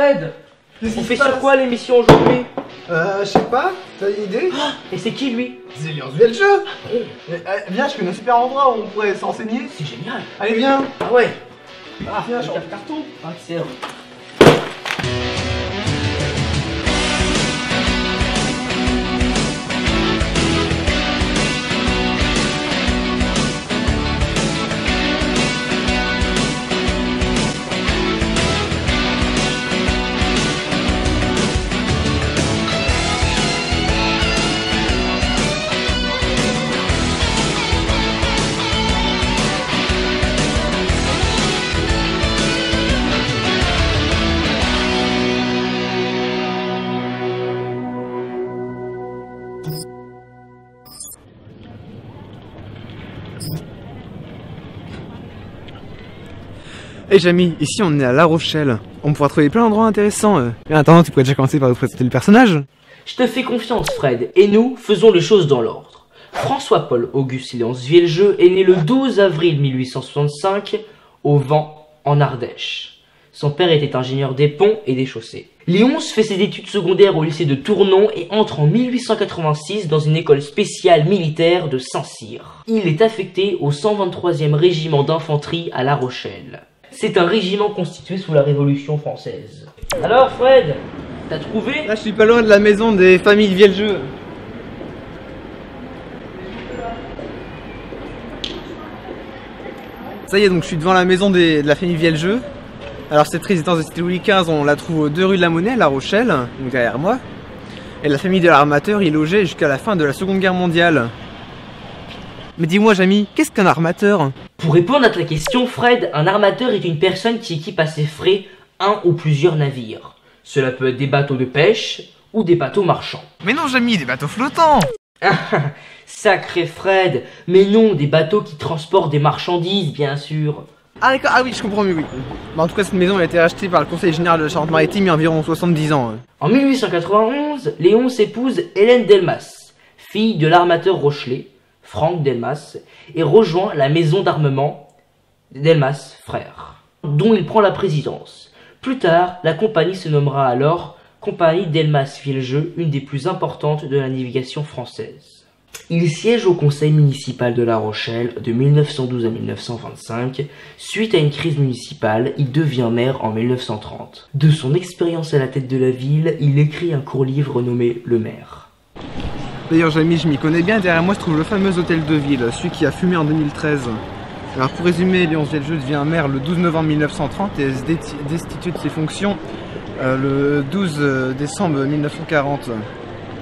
Fred, on fait sur quoi l'émission aujourd'hui? Je sais pas, t'as une idée? Et c'est qui lui? C'est Alliance VLG. Viens, je connais un super endroit où on pourrait s'enseigner. C'est génial. Allez, viens. Ah ouais. Ah, viens, je carton. Ah, excellent. Hey Jamy, ici on est à La Rochelle. On pourra trouver plein d'endroits intéressants. Mais attends, tu pourrais déjà commencer par nous présenter le personnage? Je te fais confiance, Fred, et nous faisons les choses dans l'ordre. François-Paul Auguste Léonce Vieljeux est né le 12 avril 1865 au Vent, en Ardèche. Son père était ingénieur des ponts et des chaussées. Léonce fait ses études secondaires au lycée de Tournon et entre en 1886 dans une école spéciale militaire de Saint-Cyr. Il est affecté au 123e régiment d'infanterie à La Rochelle. C'est un régiment constitué sous la Révolution française. Alors Fred, t'as trouvé? Là je suis pas loin de la maison des familles Vieljeux. Ça y est, donc je suis devant la maison de la famille Vieljeux. Alors cette résidence de cité Louis XV, on la trouve aux 2 rue de la Monnaie, La Rochelle, donc derrière moi. Et la famille de l'armateur y logeait jusqu'à la fin de la Seconde Guerre mondiale. Mais dis-moi Jamy, qu'est-ce qu'un armateur? Pour répondre à ta question, Fred, un armateur est une personne qui équipe à ses frais un ou plusieurs navires. Cela peut être des bateaux de pêche ou des bateaux marchands. Mais non Jamy, des bateaux flottants! Sacré Fred, mais non, des bateaux qui transportent des marchandises, bien sûr. Ah d'accord, ah oui, je comprends mieux, oui. Bah, en tout cas, cette maison a été rachetée par le Conseil général de la Charente-Maritime il y a environ 70 ans. En 1891, Léonce épouse Hélène Delmas, fille de l'armateur rochelais, Franck Delmas, et rejoint la maison d'armement Delmas Frères, dont il prend la présidence. Plus tard, la compagnie se nommera alors Compagnie Delmas Vieljeux, une des plus importantes de la navigation française. Il siège au conseil municipal de La Rochelle de 1912 à 1925. Suite à une crise municipale, il devient maire en 1930. De son expérience à la tête de la ville, il écrit un court livre nommé Le Maire. D'ailleurs Jamy, je m'y connais bien, derrière moi se trouve le fameux hôtel de ville, celui qui a fumé en 2013. Alors pour résumer, Léonce Vieljeux devient maire le 12 novembre 1930 et se destitue de ses fonctions le 12 décembre 1940.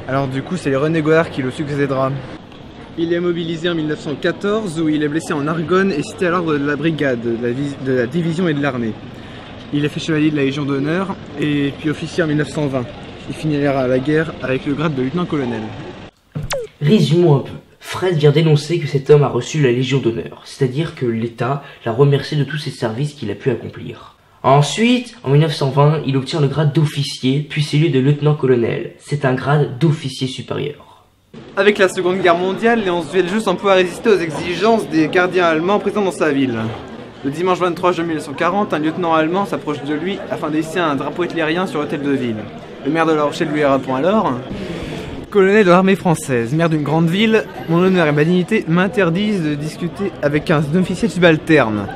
Alors du coup c'est René Godard qui le succédera. Il est mobilisé en 1914 où il est blessé en Argonne et cité à l'ordre de la brigade, de la division et de l'armée. Il est fait chevalier de la Légion d'honneur et puis officier en 1920. Il finira la guerre avec le grade de lieutenant-colonel. Résumons un peu. Fred vient d'énoncer que cet homme a reçu la Légion d'honneur, c'est-à-dire que l'État l'a remercié de tous ses services qu'il a pu accomplir. Ensuite, en 1920, il obtient le grade d'officier, puis celui de lieutenant-colonel. C'est un grade d'officier supérieur. Avec la Seconde Guerre mondiale, Léonce Vieljeux s'emploie à résister aux exigences des gardiens allemands présents dans sa ville. Le dimanche 23 juin 1940, un lieutenant allemand s'approche de lui afin d'hisser un drapeau hitlérien sur l'hôtel de ville. Le maire de La Rochelle lui répond alors: colonel de l'armée française, maire d'une grande ville, mon honneur et ma dignité m'interdisent de discuter avec un officier subalterne,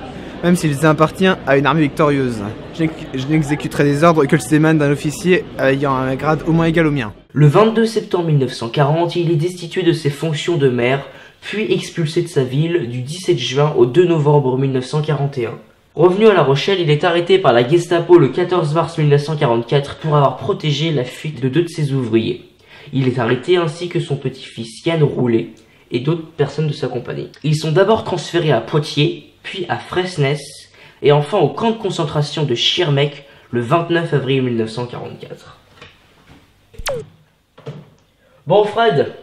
même s'il appartient à une armée victorieuse. Je n'exécuterai des ordres que s'ils émanent d'un officier ayant un grade au moins égal au mien. Le 22 septembre 1940, il est destitué de ses fonctions de maire, puis expulsé de sa ville du 17 juin au 2 novembre 1941. Revenu à La Rochelle, il est arrêté par la Gestapo le 14 mars 1944 pour avoir protégé la fuite de 2 de ses ouvriers. Il est arrêté ainsi que son petit-fils Yann Roulet et d'autres personnes de sa compagnie. Ils sont d'abord transférés à Poitiers, puis à Fresnes, et enfin au camp de concentration de Schirmeck le 29 avril 1944. Bon Fred,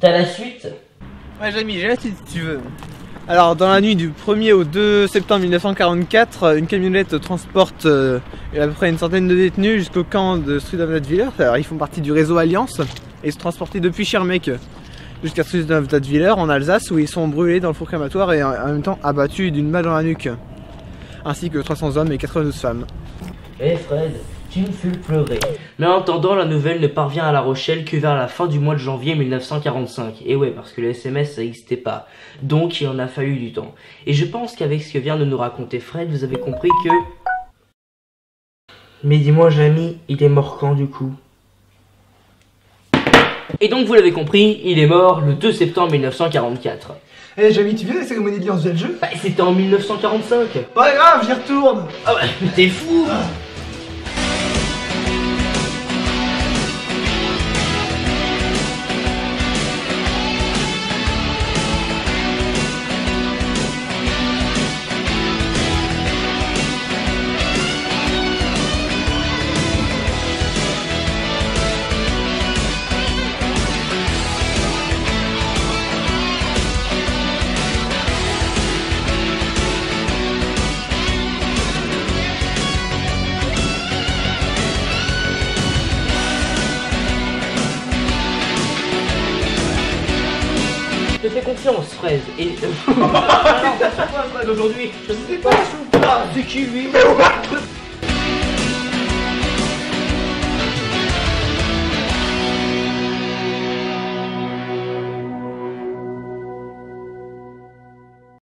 t'as la suite? Ouais Jamy, j'ai la suite si tu veux. Alors dans la nuit du 1er au 2 septembre 1944, une camionnette transporte à peu près une centaine de détenus jusqu'au camp de Strude-Wildwiller. Alors ils font partie du réseau Alliance et se transportés depuis Schirmeck jusqu'à Strude-Wildwiller en Alsace où ils sont brûlés dans le four crématoire et en même temps abattus d'une balle dans la nuque. Ainsi que 300 hommes et 92 femmes. Eh Fred, Tu me fais pleurer. Mais en attendant, la nouvelle ne parvient à La Rochelle que vers la fin du mois de janvier 1945. Et ouais, parce que le SMS, ça n'existait pas. Donc, il en a fallu du temps. Et je pense qu'avec ce que vient de nous raconter Fred, vous avez compris que... Mais dis-moi, Jamy, il est mort quand, du coup? Et donc, vous l'avez compris, il est mort le 2 septembre 1944. Eh, Jamy, tu viens à la cérémonie de lance le jeu? Bah, c'était en 1945. Pas grave, j'y retourne. Ah ouais, mais t'es fou! Je te fais confiance, Fraise, et... non, c'est quoi, Fred, aujourd'hui? Je sais pas, je suis pas. C'est qui, lui?